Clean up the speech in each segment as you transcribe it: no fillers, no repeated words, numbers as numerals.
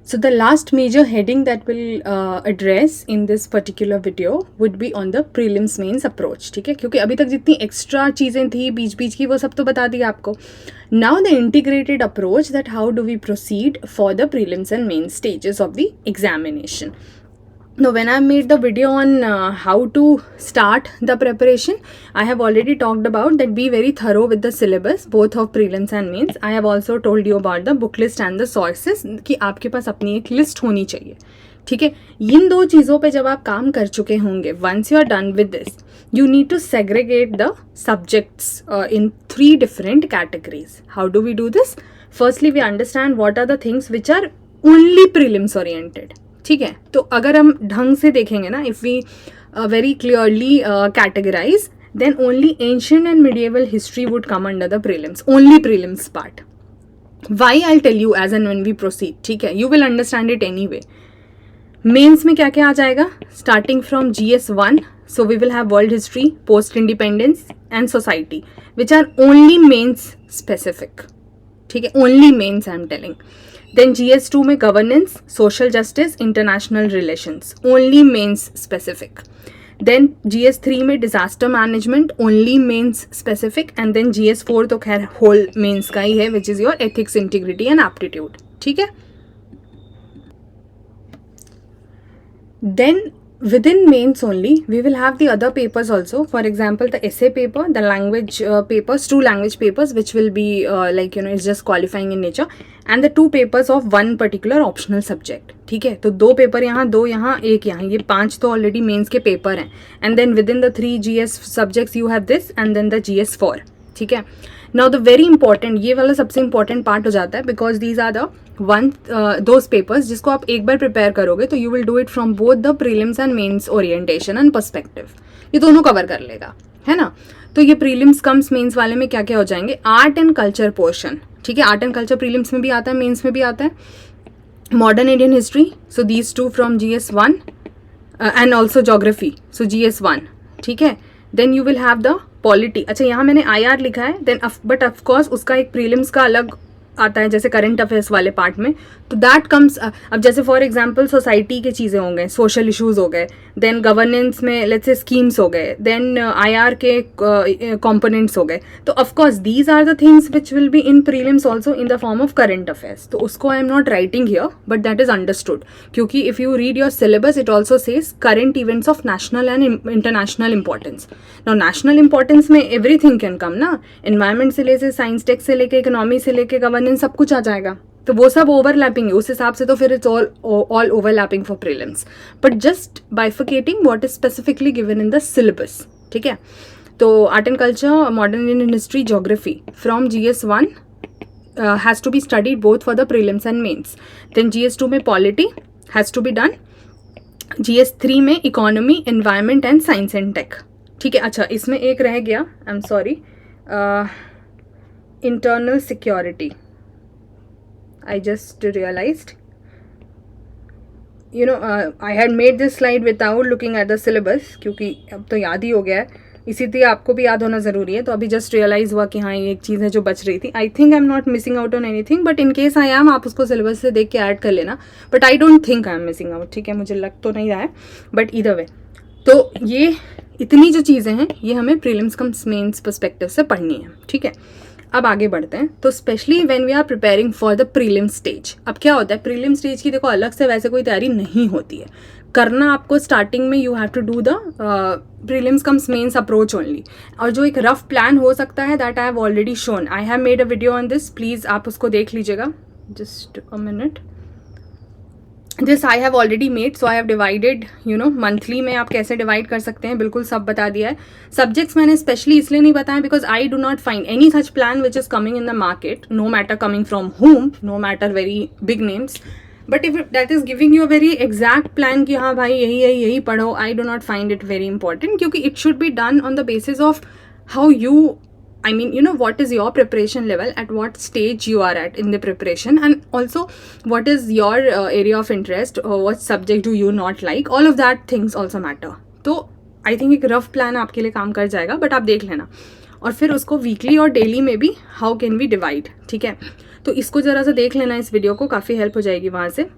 So the last major heading that we'll address in this particular video would be on the prelims mains approach. ठीक है, क्योंकि अभी तक जितनी extra चीज़ें थी बीच बीच की वो सब तो बता दिया आपको. Now the integrated approach, that how do we proceed for the prelims and main stages of the examination. Now when I made the video on how to start the preparation, I have already talked about that be very thorough with the syllabus both of prelims and mains. I have also told you about the book list and the sources कि आपके पास अपनी एक list होनी चाहिए. ठीक है, इन दो चीज़ों पे जब आप काम कर चुके होंगे, once you are done with this, you need to segregate the subjects in 3 different categories. How do we do this? Firstly, we understand what are the things which are only prelims oriented. ठीक है, तो अगर हम ढंग से देखेंगे ना, if we very clearly categorize, then only ancient and medieval history would come under the prelims, only prelims part. Why I tell you as and when we proceed. ठीक है, you will understand it any way. Mains में क्या क्या आ जाएगा? Starting from GS1, so we will have world history, post independence and society, which are only mains specific. ठीक है, only mains I am telling. Then GS2 में governance, social justice, international relations, only mains specific. Then GS3 में disaster management, only mains specific. And then GS4 तो खैर whole mains का ही है, which is your ethics, integrity and aptitude. ठीक है. Then within mains only we will have the other papers also. For example, the essay paper, the language papers, 2 language papers which will be like it's just qualifying in nature, and the 2 papers of one particular optional subject. ठीक है, तो 2 paper यहाँ, 2 यहाँ, 1 यहाँ, ये 5 तो already mains के paper हैं. And then within the 3 GS subjects you have this, and then the GS4. ठीक है. नाउ द वेरी इंपॉर्टेंट, ये वाला सबसे इंपॉर्टेंट पार्ट हो जाता है, because these are the those papers जिसको आप एक बार प्रिपेयर करोगे तो you will do it from both the prelims and mains orientation and perspective. ये दोनों कवर कर लेगा, है ना. तो ये प्रीलिम्स कम्स मेंस वाले में क्या क्या हो जाएंगे? Art and culture portion. ठीक है, आर्ट एंड कल्चर प्रीलिम्स में भी आता है, मेंस में भी आता है. Modern Indian history, so these 2 from GS1 and also geography, so GS1. ठीक है. Then you will have the polity. अच्छा, यहाँ मैंने IR लिखा है, देन बट ऑफकोर्स उसका एक प्रीलिम्स का अलग आता है, जैसे करंट अफेयर्स वाले पार्ट में. तो दैट कम्स, अब जैसे फॉर एग्जांपल सोसाइटी के चीज़ें हो गए, सोशल इश्यूज हो गए, देन गवर्नेंस में लेट्स से स्कीम्स हो गए, देन IR के कंपोनेंट्स हो गए. तो of course these are the things which will be in prelims also in the form of current affairs. तो उसको I am not writing here, but that is understood, क्योंकि if you read your syllabus it also says current events of national and international importance. Now national importance में everything can कम ना, environment से लेके, science tech से लेके, economy से लेके, governance, सब कुछ आ जाएगा. तो वो सब ओवरलैपिंग है, उस हिसाब से तो फिर it's all overlapping for prelims, but just bifurcating what is specifically given in the syllabus. ठीक है. तो art and culture, modern Indian history, geography from GS1 has to be studied both for the prelims and mains. Then GS2 में polity has to be done. GS3 में economy, environment and science and tech. ठीक है. अच्छा, इसमें एक रह गया, I am sorry, internal security. I just realized, I had made this slide without looking at the syllabus, क्योंकि अब तो याद ही हो गया है, इसीलिए आपको भी याद होना ज़रूरी है. तो अभी जस्ट रियलाइज़ हुआ कि हाँ, ये एक चीज़ है जो बच रही थी. आई think I am not missing out on anything, but in case I am, आप उसको सिलेबस से देख के ऐड कर लेना, but I don't think I am missing out. ठीक है, मुझे लग तो नहीं रहा है, बट ईदर वे. तो ये इतनी जो चीज़ें हैं ये हमें प्रीलिम्स कम मेंस पर्सपेक्टिव से पढ़नी है. ठीक है. अब आगे बढ़ते हैं. तो specially when we are preparing for the prelim stage, अब क्या होता है, प्रीलिम स्टेज की देखो अलग से वैसे कोई तैयारी नहीं होती है. करना आपको स्टार्टिंग में, you have to do the prelims cum mains approach only. और जो एक रफ प्लान हो सकता है, that I have already shown. I have made a video on this, please आप उसको देख लीजिएगा. Just a minute. This I have already made, so I have divided, monthly में आप कैसे डिवाइड कर सकते हैं, बिल्कुल सब बता दिया है. सब्जेक्ट्स मैंने स्पेशली इसलिए नहीं बताया because I do not find any such plan which is coming in the market, no matter coming from home, no matter very big names, but if that is giving you a very exact plan कि हाँ भाई यही पढ़ो, I do not find it very important, क्योंकि it should be done on the basis of how you, I mean, what is your preparation level, at what stage you are at in the preparation, and also what is your area of interest, or what subject do you not like, all of that things also matter. तो I think एक rough plan आपके लिए काम कर जाएगा, but आप देख लेना. और फिर उसको वीकली और डेली में भी हाउ कैन वी डिवाइड. ठीक है, तो इसको ज़रा सा देख लेना, इस वीडियो को काफ़ी हेल्प हो जाएगी वहाँ से.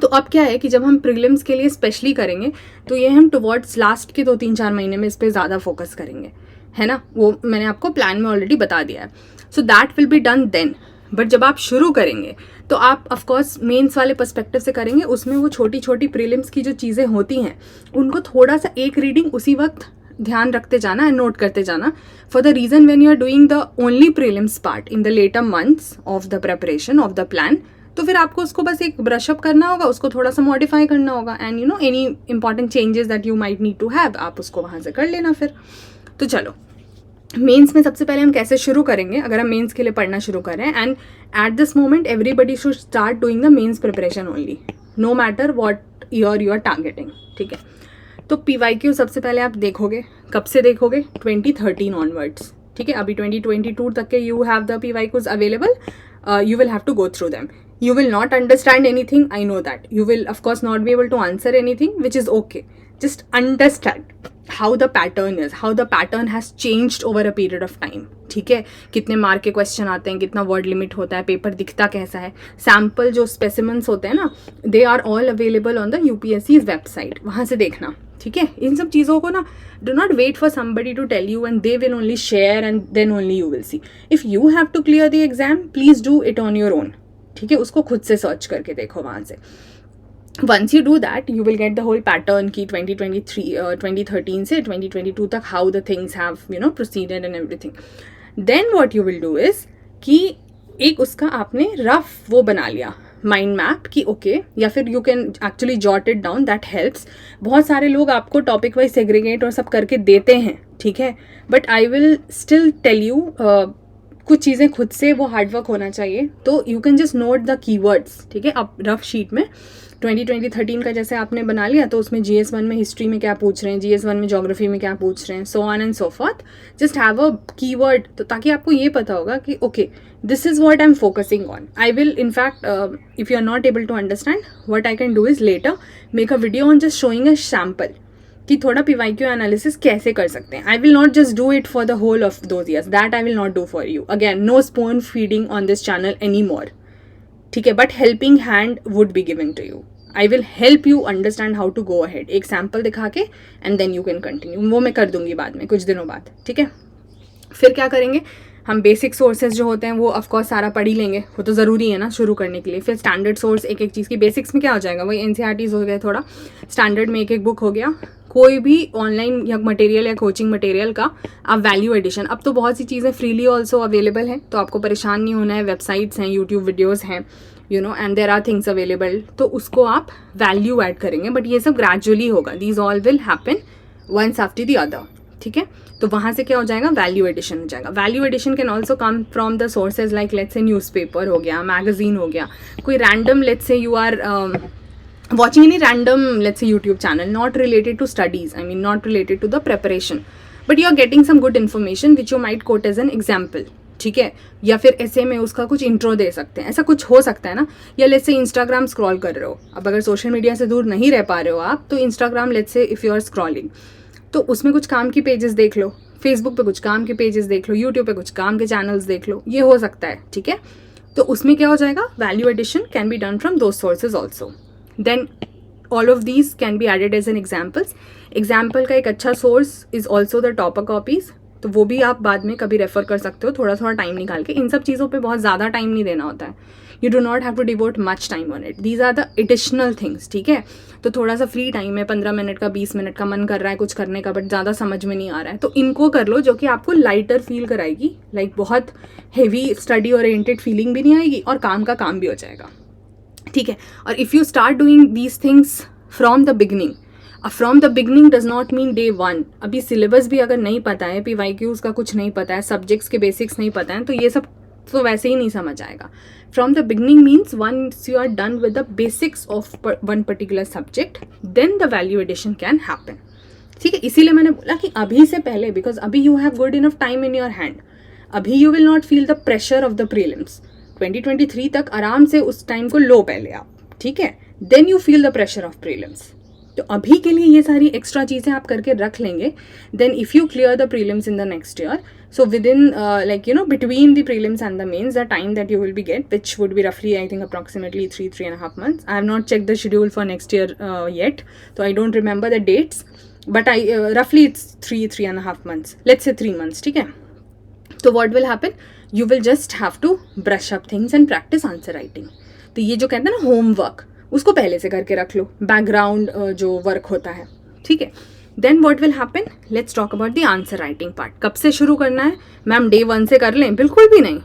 तो अब क्या है कि जब हम प्रीलिम्स के लिए स्पेशली करेंगे तो ये हम टुवर्ड्स लास्ट के 2-3-4 महीने में इस पर ज़्यादा फोकस करेंगे, है ना, वो मैंने आपको प्लान में ऑलरेडी बता दिया है. So that will be done then. But जब आप शुरू करेंगे तो आप ऑफकोर्स मेंस वाले पर्सपेक्टिव से करेंगे, उसमें वो छोटी छोटी प्रीलिम्स की जो चीज़ें होती हैं उनको थोड़ा सा एक रीडिंग उसी वक्त ध्यान रखते जाना एंड नोट करते जाना, for the reason when you are doing the only prelims part in the latter months of the preparation of the plan. तो फिर आपको उसको बस एक ब्रशअप करना होगा, उसको थोड़ा सा मॉडिफाई करना होगा, and you know any important changes that you might need to have, आप उसको वहाँ से कर लेना फिर. तो चलो मेंस में सबसे पहले हम कैसे शुरू करेंगे, अगर हम मेंस के लिए पढ़ना शुरू करें. And at this moment everybody should start doing the mains preparation only, no matter what year you are targeting. ठीक है, तो PYQ सबसे पहले आप देखोगे, कब से देखोगे, 2013 ऑनवर्ड्स. ठीक है, अभी 2022 तक के you have the PYQs available. You will have to go through them. You will not understand anything, I know that. You will of course not be able to answer anything, which is okay. Just understand how the pattern is, how the pattern has changed over a period of time. ठीक है, कितने mark के question आते हैं, कितना word limit होता है, paper दिखता कैसा है, सैम्पल जो स्पेसिमेंट्स होते हैं ना, they are all available on the UPSC's website, वहाँ से देखना. ठीक है, इन सब चीज़ों को ना do not wait for somebody to tell you and they will only share and then only you will see. If you have to clear the exam please do it on your own. ठीक है, उसको खुद से search करके देखो वहाँ से. Once you do that, you will get the whole pattern की 2013 से 2022 तक how the things have proceeded and everything. Then what you will do is कि एक उसका आपने रफ वो बना लिया माइंड मैप कि ओके, या फिर you can actually jot it down, that helps. बहुत सारे लोग आपको टॉपिक वाइज सेग्रीगेट और सब करके देते हैं, ठीक है, but I will still tell you कुछ चीज़ें खुद से वो हार्डवर्क होना चाहिए. तो you can just note the keywords. ठीक है, अब रफ शीट में 2013 का जैसे आपने बना लिया, तो उसमें GS1 में हिस्ट्री में क्या पूछ रहे हैं, GS1 में ज्योग्राफी में क्या पूछ रहे हैं, so on and so forth. Just have a keyword, तो ताकि आपको ये पता होगा कि okay this is what I am focusing on. I will in fact if you are not able to understand what I can do is later make a video on just showing a sample कि थोड़ा PYQ analysis कैसे कर सकते हैं. I will not just do it for the whole of those years, that I will not do for you. Again no spoon feeding on this channel any more. ठीक है, but helping hand would be given to you. I will help you understand how to go ahead, एक sample दिखा के and then you can continue. वो मैं कर दूंगी बाद में कुछ दिनों बाद. ठीक है, फिर क्या करेंगे हम, बेसिक सोर्सेज जो होते हैं वो ऑफकोर्स सारा पढ़ ही लेंगे, वो तो ज़रूरी है ना शुरू करने के लिए. फिर स्टैंडर्ड सोर्स एक एक चीज़ की, बेसिक्स में क्या हो जाएगा वही NCERTs हो गए, थोड़ा स्टैंडर्ड में एक एक बुक हो गया. कोई भी ऑनलाइन या मटेरियल या कोचिंग मटेरियल का आप वैल्यू एडिशन, अब तो बहुत सी चीज़ें फ्रीली ऑल्सो अवेलेबल हैं, तो आपको परेशान नहीं होना है. वेबसाइट्स हैं, यूट्यूब वीडियोज़ हैं, and there are things available, तो उसको आप वैल्यू ऐड करेंगे. बट ये सब ग्रेजुअली होगा, these all will happen once after the other. ठीक है, तो वहाँ से क्या हो जाएगा, वैल्यू एडिशन हो जाएगा. Value addition can also come from the sources like let's say newspaper हो गया, मैगजीन हो गया, कोई random let's say you are watching any random let's say YouTube channel not related to studies, I mean not related to the preparation, but you are getting some good information which you might quote as an example. ठीक है, या फिर ऐसे में उसका कुछ intro दे सकते हैं, ऐसा कुछ हो सकता है ना. या लेट्स से इंस्टाग्राम स्क्रॉल कर रहे हो, अब अगर सोशल मीडिया से दूर नहीं रह पा रहे हो आप, तो Instagram let's say if you are scrolling, तो उसमें कुछ काम की पेजेस देख लो, फेसबुक पे कुछ काम के पेजेस देख लो, यूट्यूब पे कुछ काम के चैनल्स देख लो, ये हो सकता है. ठीक है, तो उसमें क्या हो जाएगा, value addition can be done from those sources also. Then all of these can be added as an examples. Example का एक अच्छा source is also the topper copies, तो वो भी आप बाद में कभी रेफर कर सकते हो थोड़ा थोड़ा टाइम निकाल के. इन सब चीज़ों पे बहुत ज़्यादा टाइम नहीं देना होता है. You do not have to devote much time on it. These are the additional things. ठीक है, तो थोड़ा सा फ्री टाइम है, 15 मिनट का 20 मिनट का मन कर रहा है कुछ करने का, बट ज़्यादा समझ में नहीं आ रहा है, तो इनको कर लो जो कि आपको लाइटर फील कराएगी. लाइक बहुत हैवी स्टडी ओरिएंटेड फीलिंग भी नहीं आएगी और काम का काम भी हो जाएगा. ठीक है, और if you start doing these things from the beginning, from the beginning does not mean day 1. अभी सिलेबस भी अगर नहीं पता है, PYQs का कुछ नहीं पता है, सब्जेक्ट्स के बेसिक्स नहीं पता है, तो ये सब तो वैसे ही नहीं समझ आएगा. From the beginning means once you are done with the basics of one particular subject, then the value addition can happen. ठीक है, इसीलिए मैंने बोला कि अभी से पहले, बिकॉज अभी you have good enough time in your hand, अभी you will not feel the pressure of the prelims. 2023 तक आराम से उस टाइम को लो पहले आप. ठीक है, then you feel the pressure of prelims. तो अभी के लिए ये सारी एक्स्ट्रा चीज़ें आप करके रख लेंगे, then if you clear the prelims in the next year, so within between the prelims and the mains, the time that you will be get, which would be roughly I think approximately 3.5 months. I have not checked the schedule for next year yet, so I don't remember the dates, but I roughly it's 3.5 months, let's say 3 months. ठीक है, तो what will happen, you will just have to brush up things and practice answer writing. तो ये जो कहते हैं ना homework, उसको पहले से करके रख लो, बैकग्राउंड जो वर्क होता है, ठीक है. Then what will happen, let's talk about the answer writing part. कब से शुरू करना है मैम, डे 1 से कर लें? बिल्कुल भी नहीं,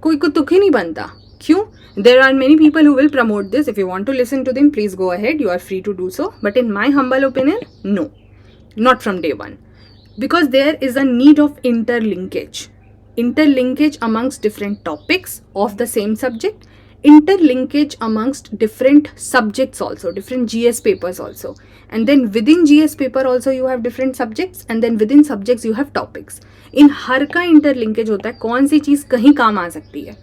कोई को तुक ही नहीं बनता. क्यों? There are many people who will promote this. If you want to listen to them, please go ahead, you are free to do so, but in my humble opinion, no, not from day 1, because there is a need of interlinkage amongst different topics of the same subject, interlinkage amongst different subjects also, different GS papers also, and then within GS paper also you have different subjects, and then within subjects you have topics. इन हर का interlinkage होता है. कौन सी चीज़ कहीं काम आ सकती है?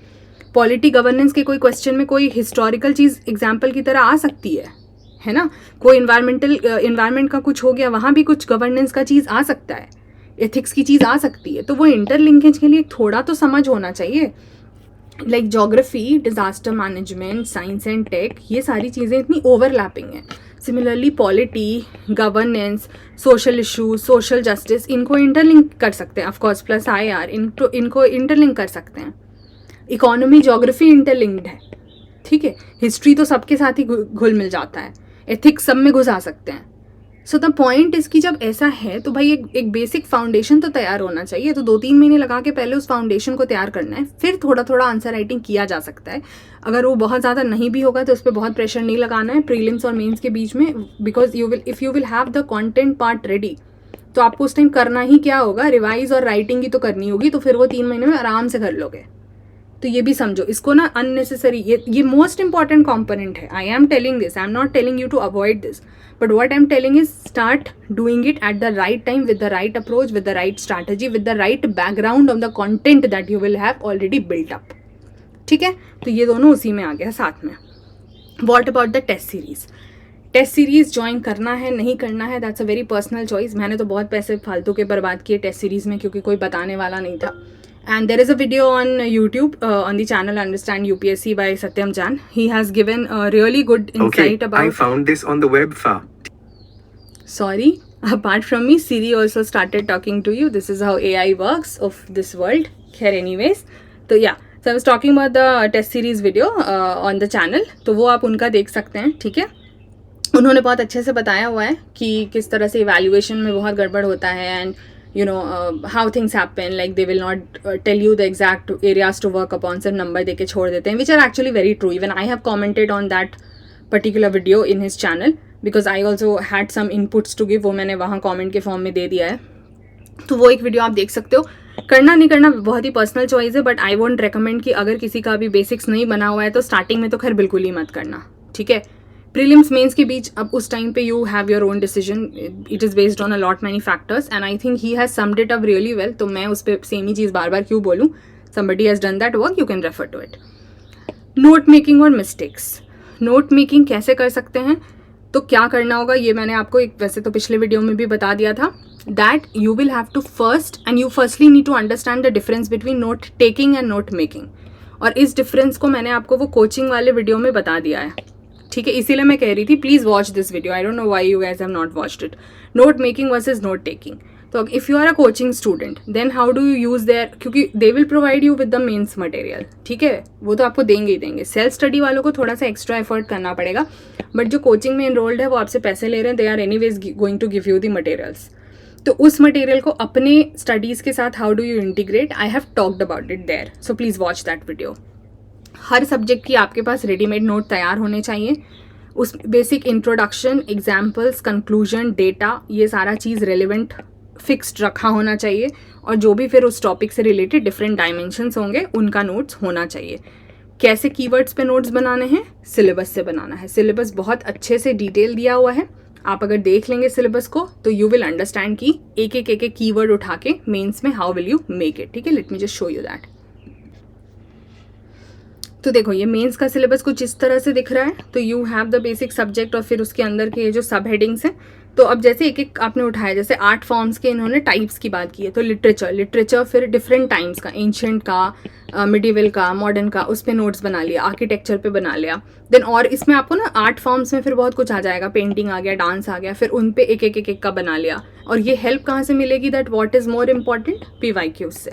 Polity governance के कोई क्वेश्चन में कोई हिस्टोरिकल चीज़ एग्जाम्पल की तरह आ सकती है ना. कोई इन्वायरमेंट का कुछ हो गया, वहाँ भी कुछ गवर्नेंस का चीज़ आ सकता है, एथिक्स की चीज़ आ सकती है. तो वो इंटरलिंकेज के लिए थोड़ा तो समझ होना चाहिए. Like geography, disaster management, science and tech, ये सारी चीज़ें इतनी ओवरलैपिंग हैं. Similarly polity, governance, social issues, social justice, इनको इंटरलिंक कर सकते हैं. ऑफकोर्स प्लस IR, इनको इंटरलिंक कर सकते हैं. इकोनॉमी, ज्योग्राफी इंटरलिंक्ड है, ठीक है. हिस्ट्री तो सबके साथ ही घुल मिल जाता है. एथिक्स सब में घुसा सकते हैं. सो द पॉइंट इसकी जब ऐसा है तो भाई एक बेसिक फाउंडेशन तो तैयार होना चाहिए. तो 2-3 महीने लगा के पहले उस फाउंडेशन को तैयार करना है, फिर थोड़ा थोड़ा आंसर राइटिंग किया जा सकता है. अगर वो बहुत ज़्यादा नहीं भी होगा तो उस पर बहुत प्रेशर नहीं लगाना है प्रीलिम्स और मेंस के बीच में, because if you will have the content part ready, तो आपको उस टाइम करना ही क्या होगा, रिवाइज और राइटिंग ही तो करनी होगी. तो फिर वो 3 महीने में आराम से कर लोगे. तो ये भी समझो इसको ना, अननेसेसरी, ये मोस्ट इंपॉर्टेंट कॉम्पोनेंट है. I am telling this, I am not telling you to avoid this, but what I am telling is start doing it at the right time, with the right approach, with the right strategy, with the right background of the content that you will have already built up. ठीक है, तो ये दोनों उसी में आ गया साथ में. What about the test series? Test series join करना है नहीं करना है, that's a very personal choice. मैंने तो बहुत पैसे फालतू के बर्बाद किए टेस्ट सीरीज में, क्योंकि कोई बताने वाला नहीं था. And there is a video on YouTube on the channel Understand UPSC by Satyam Jan. He has given a really good insight about. I found this on the web. Sorry, apart from me, Siri also started talking to you. This is how AI works of this world. Here, anyways. So yeah, so I was talking about the test series video on the channel. तो वो आप उनका देख सकते हैं, ठीक है. उन्होंने बहुत अच्छे से बताया हुआ है कि किस तरह से इवैल्यूएशन में बहुत गड़बड़ होता है, and you know how things happen, like they will not tell you the exact areas to work upon, सिर्फ नंबर दे के छोड़ देते हैं, which are actually very true. Even I have commented on that particular video in his channel because I also had some inputs to give. वो मैंने वहाँ comment के form में दे दिया है, तो वो एक वीडियो आप देख सकते हो. करना नहीं करना बहुत ही पर्सनल चॉइस है, बट आई वोंट रेकमेंड कि अगर किसी का अभी बेसिक्स नहीं बना हुआ है तो स्टार्टिंग में तो खैर बिल्कुल ही मत करना, ठीक है. प्रीलिम्स मेंस के बीच अब उस टाइम पे you have your own decision, it is based on a lot many factors, and I think he has summed it up really well. तो मैं उस पर सेम ही चीज़ बार बार क्यों बोलूँ, somebody has done that work, you can refer to it. Note making और mistakes. Note making कैसे कर सकते हैं, तो क्या करना होगा ये मैंने आपको वैसे तो पिछले वीडियो में भी बता दिया था, that you will have to firstly need to understand the difference between note taking and note making. और इस डिफरेंस को मैंने आपको वो कोचिंग वाले वीडियो में बता दिया है, ठीक है. इसीलिए मैं कह रही थी please watch this video. I don't know why you guys have not watched it. Note making versus note taking. तो if you are a coaching student then how do you use there, क्योंकि they will provide you with the mains material, ठीक है, वो तो आपको देंगे ही देंगे. Self study वालों को थोड़ा सा एक्स्ट्रा एफर्ट करना पड़ेगा, बट जो कोचिंग में इनरोल्ड है वो आपसे पैसे ले रहे हैं, they are anyways going to give you the materials. तो उस मटेरियल को अपने स्टडीज़ के साथ how do you integrate, I have talked about it there, so please watch that video. हर सब्जेक्ट की आपके पास रेडीमेड नोट तैयार होने चाहिए. उस basic introduction, examples, conclusion, data, ये सारा चीज़ रेलिवेंट फिक्स्ड रखा होना चाहिए. और जो भी फिर उस टॉपिक से रिलेटेड डिफरेंट डायमेंशंस होंगे उनका नोट्स होना चाहिए. कैसे कीवर्ड्स पे नोट्स बनाने हैं, सिलेबस से बनाना है. सिलेबस बहुत अच्छे से डिटेल दिया हुआ है. आप अगर देख लेंगे सिलेबस को तो यू विल अंडरस्टैंड कि एक एक कीवर्ड उठा के मेंस में how will you make it, ठीक है. Let me just show you that. तो देखो ये मेंस का सिलेबस कुछ इस तरह से दिख रहा है। तो you have the basic subject और फिर उसके अंदर के जो सब हेडिंग्स हैं। तो अब जैसे एक एक आपने उठाया, जैसे 8 फॉर्म्स के इन्होंने टाइप्स की बात की है। तो लिटरेचर फिर डिफरेंट टाइम्स का, एंशिएंट का, मिडिवल का, मॉडर्न का, उस पर नोट्स बना लिया, आर्किटेक्चर पे बना लिया। देन और इसमें आपको ना 8 फॉर्म्स में फिर बहुत कुछ आ जाएगा, पेंटिंग आ गया, डांस आ गया, फिर उन पे एक का बना लिया। और ये हेल्प कहाँ से मिलेगी, that what is more important, PYQ से।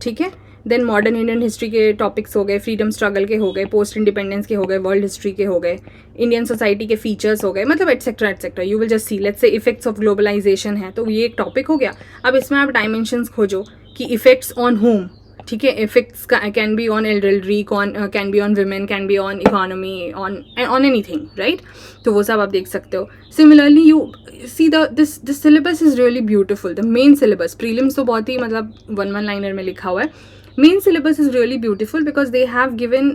ठीक है। देन मॉडर्न इंडियन हिस्ट्री के टॉपिक्स हो गए, फ्रीडम स्ट्रगल के हो गए, पोस्ट इंडिपेंडेंस के हो गए, वर्ल्ड हिस्ट्री के हो गए, इंडियन सोसाइटी के फीचर्स हो गए, मतलब etcetera etcetera. You will just see, let's say effects of globalization है, तो ये एक टॉपिक हो गया। अब इसमें आप डायमेंशंस खोजो कि इफेक्ट्स ऑन होम, ठीक है, effects can be on elderly, can be on women, can be on economy, on anything, right. तो वो सब आप देख सकते हो। Similarly you see this syllabus is really beautiful. The main syllabus, prelims तो बहुत ही मतलब वन लाइनर में लिखा हुआ है। Main syllabus is really beautiful because they have given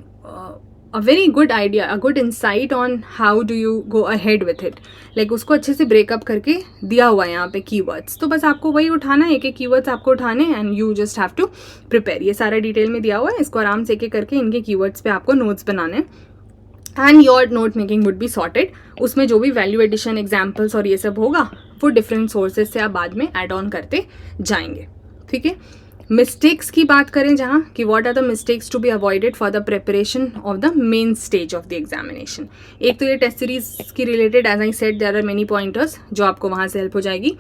a very good idea, a good insight on how do you go ahead with it. Like उसको अच्छे से ब्रेकअप करके दिया हुआ है यहाँ पे keywords। तो बस आपको वही उठाना है, एक एक keywords आपको उठाने हैं and you just have to prepare। ये सारा डिटेल में दिया हुआ है, इसको आराम से एक एक करके इनके keywords पे आपको नोट्स बनाने हैं and your note making would be sorted। उसमें जो भी वैल्यू एडिशन, एग्जाम्पल्स और ये सब होगा वो डिफरेंट सोर्सेज से आप बाद में एड ऑन करते जाएंगे। ठीक है। मिस्टेक्स की बात करें जहाँ कि what are the mistakes to be avoided for the preparation of the main stage of the examination. एक तो ये टेस्ट सीरीज की related, as I said there are many pointers जो आपको वहाँ से हेल्प हो जाएगी।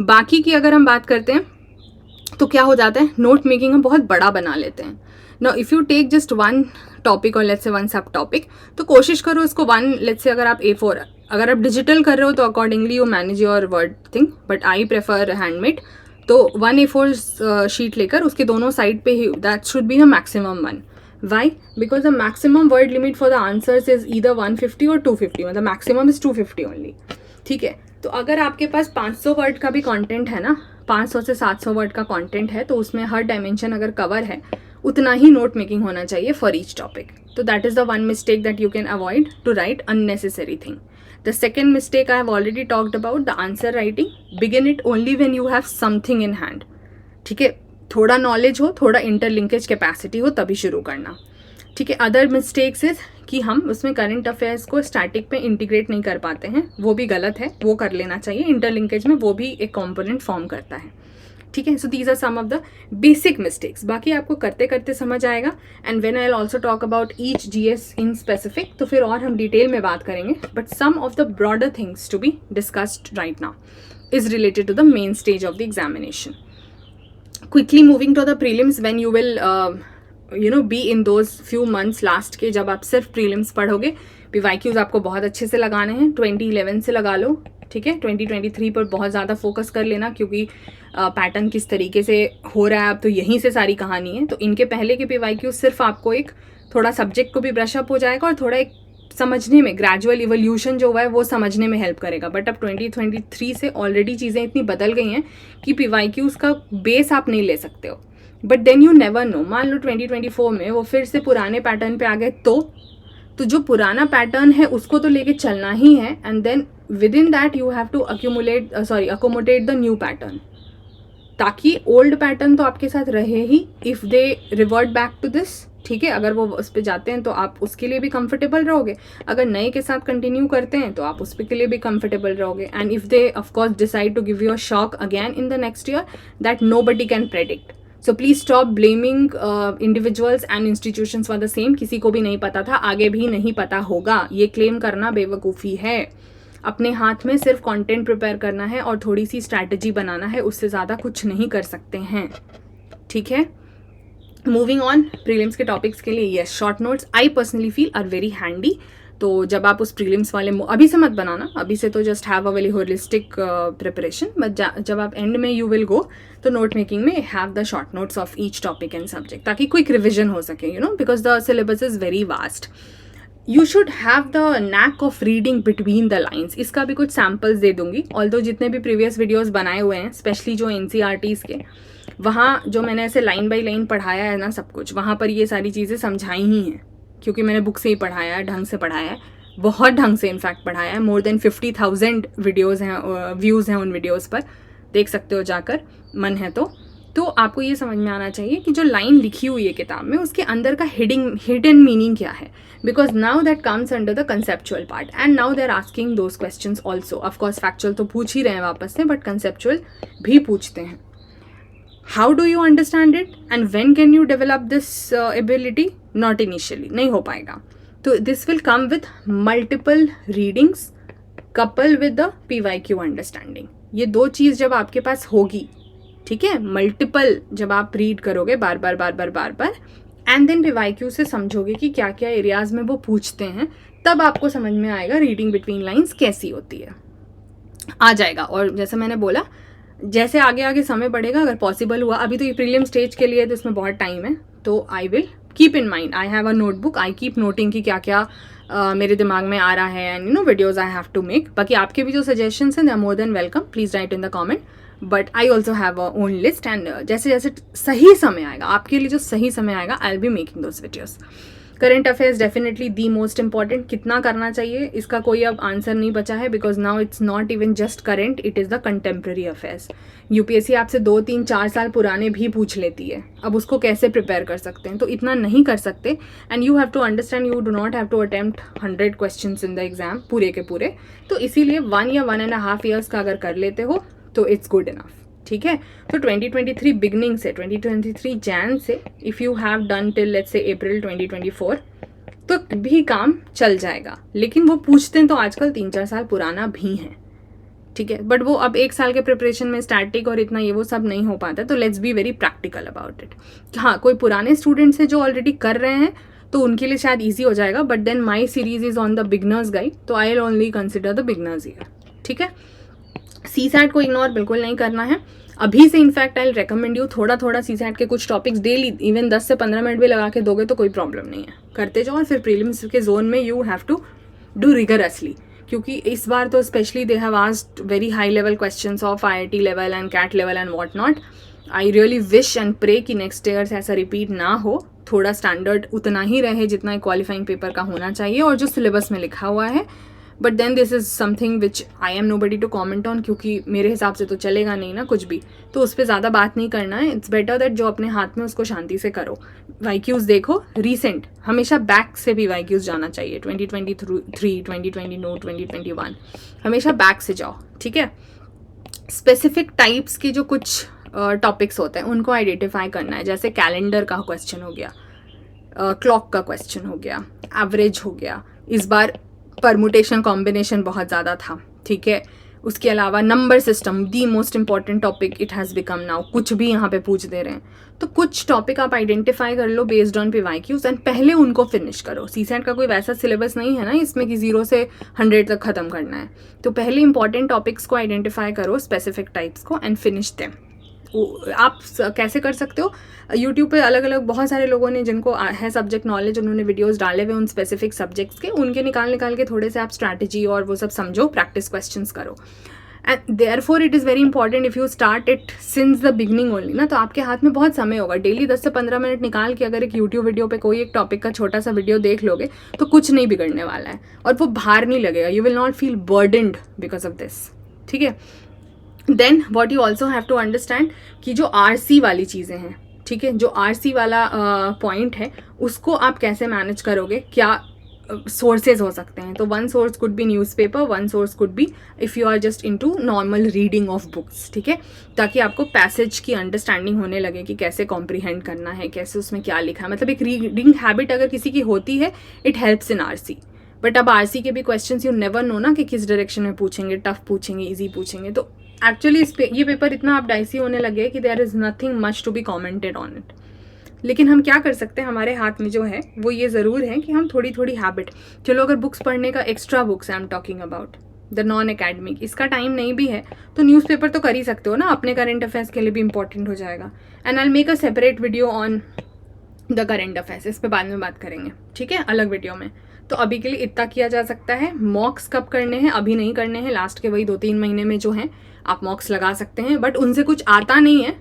बाकी की अगर हम बात करते हैं तो क्या हो जाता है, नोट मेकिंग हम बहुत बड़ा बना लेते हैं। Now if you take just one topic और let's say one sub topic, तो कोशिश करो इसको वन, लेट्स से अगर आप A4, अगर आप डिजिटल कर रहे हो तो accordingly you manage your word thing, but I prefer handmade. तो 1 A4 शीट लेकर उसके दोनों साइड पे ही, that should be the maximum one. Why? Because the maximum word limit for the answers is either 150 और 250, मतलब मैक्सिमम इज 250 ओनली। ठीक है। तो अगर आपके पास 500 वर्ड का भी कंटेंट है ना, 500 से 700 वर्ड का कंटेंट है, तो उसमें हर डायमेंशन अगर कवर है उतना ही नोट मेकिंग होना चाहिए फॉर ईच टॉपिक। तो that is the one mistake that you can avoid, to write unnecessary thing. The second mistake I have already talked about, the answer writing. Begin it only when you have something in hand. ठीक है, थोड़ा knowledge हो, थोड़ा interlinkage capacity हो, तभी शुरू करना। ठीक है। अदर मिस्टेक्स इज कि हम उसमें करंट अफेयर्स को स्टैटिक पे इंटीग्रेट नहीं कर पाते हैं, वो भी गलत है, वो कर लेना चाहिए। इंटरलिंकेज में वो भी एक कॉम्पोनेंट फॉर्म करता है। ठीक है। So these are some of the basic mistakes. बाकी आपको करते करते समझ आएगा। And when I will also talk about each GS in specific, तो फिर और हम डिटेल में बात करेंगे। But some of the broader things to be discussed right now is related to the main stage of the examination. Quickly moving to the prelims, when you will be in those few months last के, जब आप सिर्फ prelims पढ़ोगे। PYQs आपको बहुत अच्छे से लगाने हैं, 2011 से लगा लो। ठीक है। 2023 पर बहुत ज़्यादा फोकस कर लेना, क्योंकि पैटर्न किस तरीके से हो रहा है अब तो यहीं से सारी कहानी है। तो इनके पहले के PYQ सिर्फ आपको एक थोड़ा सब्जेक्ट को भी ब्रश अप हो जाएगा और थोड़ा एक समझने में, ग्रेजुअल इवोल्यूशन जो हुआ है वो समझने में हेल्प करेगा। बट अब 2023 से ऑलरेडी चीज़ें इतनी बदल गई हैं कि PYQs का बेस आप नहीं ले सकते हो। But then you never know, मान लो 2024 में वो फिर से पुराने पैटर्न पे आ गए, तो जो पुराना पैटर्न है उसको तो लेके चलना ही है। And then within that you have to accommodate the new pattern, ताकि ओल्ड पैटर्न तो आपके साथ रहे ही if they revert back to this. ठीक है। अगर वो उस पर जाते हैं तो आप उसके लिए भी कंफर्टेबल रहोगे, अगर नए के साथ कंटिन्यू करते हैं तो आप उस के लिए भी कंफर्टेबल रहोगे। And if they of course decide to give you a shock again in the next year, that nobody can predict. So please stop blaming individuals and institutions for the same. किसी को भी नहीं पता था, आगे भी नहीं पता होगा, ये क्लेम करना बेवकूफ़ी है। अपने हाथ में सिर्फ कंटेंट प्रिपेयर करना है और थोड़ी सी स्ट्रैटेजी बनाना है, उससे ज़्यादा कुछ नहीं कर सकते हैं। ठीक है। मूविंग ऑन, प्रीलिम्स के टॉपिक्स के लिए yes, short notes I personally feel are very handy. तो जब आप उस प्रीलिम्स वाले, अभी से मत बनाना, अभी से तो just have a very holistic preparation, but जब आप एंड में यू विल गो, तो नोट मेकिंग में have the short notes of each topic and subject, ताकि क्विक रिविजन हो सके, you know, because the syllabus is very vast. You should have the NAAC of reading between the lines. इसका भी कुछ samples दे दूंगी। Although जितने भी previous videos बनाए हुए हैं, स्पेशली जो NCERTs के, वहाँ जो मैंने ऐसे लाइन बाय लाइन पढ़ाया है ना सब कुछ, वहाँ पर ये सारी चीज़ें समझाई ही हैं, क्योंकि मैंने बुक से ही पढ़ाया है, ढंग से पढ़ाया है, बहुत ढंग से इनफैक्ट पढ़ाया है। मोर देन 50,000 वीडियोज़ हैं, व्यूज़ हैं उन वीडियोज़ पर, देख सकते हो जाकर, मन है तो। तो आपको ये समझ में आना चाहिए कि जो लाइन लिखी हुई है किताब में उसके अंदर का हिडन मीनिंग क्या है, because now that comes under the conceptual part and now they are asking those questions also. Of course factual तो पूछ ही रहे हैं वापस से, बट कंसेप्चुअल भी पूछते हैं. How do you understand it and when can you develop this ability? Not initially, नहीं हो पाएगा. तो this will come with multiple readings couple with the PYQ understanding. ये दो चीज़ जब आपके पास होगी, ठीक है, मल्टीपल जब आप रीड करोगे बार बार बार बार बार बार एंड देन PYQ से समझोगे कि क्या क्या एरियाज में वो पूछते हैं, तब आपको समझ में आएगा रीडिंग बिटवीन लाइंस कैसी होती है, आ जाएगा. और जैसे मैंने बोला, जैसे आगे आगे समय बढ़ेगा, अगर पॉसिबल हुआ, अभी तो ये प्रीलिम स्टेज के लिए तो इसमें बहुत टाइम है, तो I will keep in mind, I have a notebook, I keep noting कि क्या क्या मेरे दिमाग में आ रहा है and videos I have to make. बाकी आपके भी जो सजेशंस हैं they are more than welcome, please write in the comment. But I also have a own list and जैसे जैसे सही समय आएगा, आपके लिए जो सही समय आएगा, I will be making those videos. Current affairs definitely the most important. कितना करना चाहिए इसका कोई अब आंसर नहीं बचा है, because now it's not even just current, it is the contemporary affairs. UPSC आपसे 2, 3, 4 साल पुराने भी पूछ लेती है. अब उसको कैसे प्रिपेयर कर सकते हैं? तो इतना नहीं कर सकते. And you have to understand, you do not have to attempt 100 question in the exam पूरे के पूरे. तो इसीलिए 1 या 1.5 ईयर्स का अगर कर लेते हो तो इट्स गुड इनफ. ठीक है, तो 2023 बिगनिंग से, 2023 जैन से, if you have done till let's say अप्रैल 2024, तो भी काम चल जाएगा. लेकिन वो पूछते हैं तो आजकल 3-4 साल पुराना भी है. ठीक है, बट वो अब 1 साल के प्रिपरेशन में स्टैटिक और इतना ये वो सब नहीं हो पाता. तो let's be very practical about it. हाँ, कोई पुराने स्टूडेंट्स हैं जो ऑलरेडी कर रहे हैं तो उनके लिए शायद ईजी हो जाएगा, but then my series is on the beginners guide, तो I will only consider the beginners year. ठीक है, CSAT को इग्नोर बिल्कुल नहीं करना है. अभी से इनफैक्ट आई रेकमेंड यू थोड़ा थोड़ा CSAT के कुछ टॉपिक्स डेली, इवन 10 से 15 मिनट भी लगा के दोगे तो कोई प्रॉब्लम नहीं है, करते जाओ. और फिर प्रीलिम्स के जोन में you have to do rigorously, क्योंकि इस बार तो specially they have asked very high level questions of IIT level and CAT level and what not. I really wish and pray कि नेक्स्ट ईयर्स ऐसा repeat ना हो, थोड़ा स्टैंडर्ड उतना ही रहे जितना क्वालिफाइंग पेपर का होना चाहिए और जो सिलेबस में लिखा हुआ है. But then this is something which I am nobody to comment on, क्योंकि मेरे हिसाब से तो चलेगा नहीं ना कुछ भी, तो उस पर ज़्यादा बात नहीं करना है. इट्स बेटर दैट जो अपने हाथ में उसको शांति से करो. YQs देखो रीसेंट, हमेशा बैक से भी YQs जाना चाहिए. 2023, 2020, 2021, हमेशा बैक से जाओ. ठीक है, स्पेसिफिक टाइप्स के जो कुछ टॉपिक्स होते हैं उनको आइडेंटिफाई करना है. जैसे कैलेंडर का क्वेश्चन हो गया, क्लॉक का क्वेश्चन हो गया, एवरेज हो गया. इस बार परमुटेशन कॉम्बिनेशन बहुत ज़्यादा था. ठीक है, उसके अलावा number system, the most important topic it has become now. कुछ भी यहाँ पे पूछ दे रहे हैं, तो कुछ टॉपिक आप आइडेंटिफाई कर लो बेस्ड ऑन PYQs एंड पहले उनको फिनिश करो. CSAT का कोई वैसा सिलेबस नहीं है ना इसमें कि 0 से 100 तक ख़त्म करना है. तो पहले इंपॉर्टेंट टॉपिक्स को आइडेंटिफाई करो, स्पेसिफिक टाइप्स को, एंड फिनिश देम. आप कैसे कर सकते हो? यूट्यूब पे अलग अलग बहुत सारे लोगों ने जिनको है सब्जेक्ट नॉलेज, उन्होंने वीडियोस डाले हुए उन स्पेसिफिक सब्जेक्ट्स के, उनके निकाल के थोड़े से आप स्ट्रैटेजी और वो सब समझो, प्रैक्टिस क्वेश्चंस करो. And therefore it is very important if you start it since the beginning only ना, तो आपके हाथ में बहुत समय होगा. डेली 10 से 15 मिनट निकाल के अगर एक यूट्यूब वीडियो पे कोई एक टॉपिक का छोटा सा वीडियो देख लोगे तो कुछ नहीं बिगड़ने वाला है और वो भार नहीं लगेगा. You will not feel burdened because of this. ठीक है, then what you also have to understand कि जो RC वाली चीज़ें हैं, ठीक है, जो RC वाला पॉइंट है उसको आप कैसे मैनेज करोगे, क्या सोर्सेज हो सकते हैं. तो one source could be newspaper, one source could be if you are just into normal reading of books. ठीक है, ताकि आपको पैसेज की अंडरस्टैंडिंग होने लगे कि कैसे कॉम्प्रीहेंड करना है, कैसे उसमें क्या लिखा है. मतलब एक रीडिंग हैबिट अगर किसी की होती है, it helps in RC. But अब RC के भी क्वेश्चंस यू नेवर नो ना कि किस डायरेक्शन में पूछेंगे, टफ पूछेंगे, ईजी पूछेंगे. तो एक्चुअली ये पेपर इतना आप डाइसी होने लगे कि there is nothing much to be commented on it. लेकिन हम क्या कर सकते हैं, हमारे हाथ में जो है वो ये ज़रूर है कि हम थोड़ी थोड़ी हैबिट, चलो अगर बुक्स पढ़ने का extra books I am talking about the non academic, इसका टाइम नहीं भी है तो न्यूज़पेपर तो कर ही सकते हो ना, अपने करंट अफेयर्स के लिए भी इंपॉर्टेंट हो जाएगा. And I will make a separate video on the current affairs, इस पर बाद में बात करेंगे. ठीक है, अलग वीडियो में. तो अभी के लिए इतना किया जा सकता है. मॉक्स कब करने हैं? अभी नहीं करने हैं, लास्ट के वही 2-3 महीने में जो हैं आप मॉक्स लगा सकते हैं, बट उनसे कुछ आता नहीं है.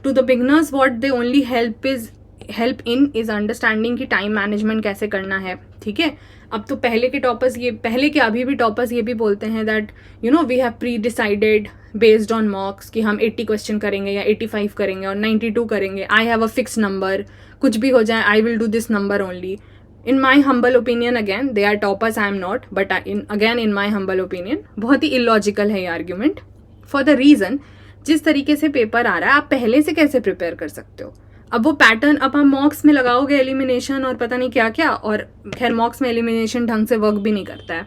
To the beginners what they only help in is understanding कि टाइम मैनेजमेंट कैसे करना है. ठीक है। अब तो पहले के अभी भी टॉपर्स ये भी बोलते हैं that we have pre decided based on mocks कि हम 80 क्वेश्चन करेंगे या 85 करेंगे और 92 करेंगे। I have a fix number, कुछ भी हो जाए I will do this number only. In my humble opinion, again they are toppers, I am not, but in my humble opinion बहुत ही इलॉजिकल है ये आर्ग्यूमेंट, फॉर द रीज़न जिस तरीके से पेपर आ रहा है आप पहले से कैसे प्रिपेयर कर सकते हो। अब वो पैटर्न अब हम मॉक्स में लगाओगे एलिमिनेशन और पता नहीं क्या क्या, और खैर मॉक्स में एलिमिनेशन ढंग से वर्क भी नहीं करता है,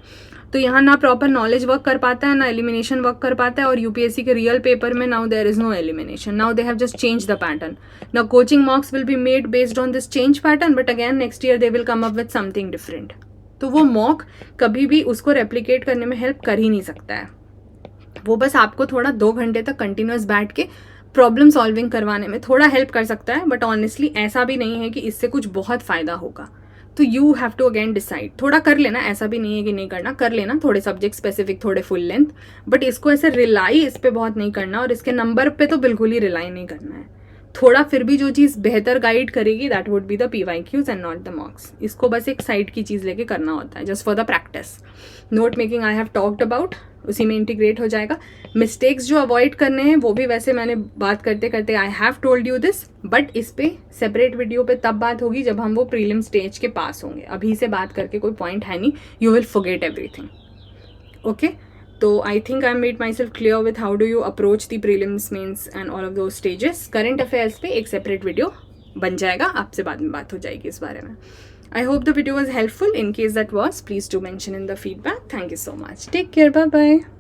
तो यहाँ ना प्रॉपर नॉलेज वर्क कर पाता है ना एलिमिनेशन वर्क कर पाता है। और यूपीएससी के रियल पेपर में now there is no elimination, now they have just change the pattern. Now coaching mocks will be made based on this change pattern, but again next year they will come up with something different. तो वो mock कभी भी उसको replicate करने में help कर ही नहीं सकता है। वो बस आपको थोड़ा 2 घंटे तक कंटिन्यूस बैठ के प्रॉब्लम सॉल्विंग करवाने में थोड़ा हेल्प कर सकता है, बट ऑनेस्टली ऐसा भी नहीं है कि इससे कुछ बहुत फ़ायदा होगा। तो you have to again decide, थोड़ा कर लेना, ऐसा भी नहीं है कि नहीं करना, कर लेना थोड़े सब्जेक्ट स्पेसिफिक, थोड़े फुल लेंथ, बट इसको ऐसे रिलाई इस पर बहुत नहीं करना और इसके नंबर पे तो बिल्कुल ही रिलाई नहीं करना है। थोड़ा फिर भी जो चीज़ बेहतर गाइड करेगी that would be the PYQs and not the मॉक्स। इसको बस एक साइड की चीज़ लेके करना होता है just for the practice. Note making I have talked about, उसी में इंटीग्रेट हो जाएगा। मिस्टेक्स जो अवॉइड करने हैं वो भी वैसे मैंने बात करते करते I have told you this, but इस पे सेपरेट वीडियो पे तब बात होगी जब हम वो प्रीलिम स्टेज के पास होंगे। अभी से बात करके कोई पॉइंट है नहीं, you will forget everything. Okay, तो I think I made myself clear with how do you approach the prelims, mains and all of those stages. Current affairs पे एक सेपरेट वीडियो बन जाएगा, आपसे बाद में बात हो जाएगी इस बारे में। I hope the video was helpful. In case that was, please do mention in the feedback. Thank you so much. Take care. Bye bye.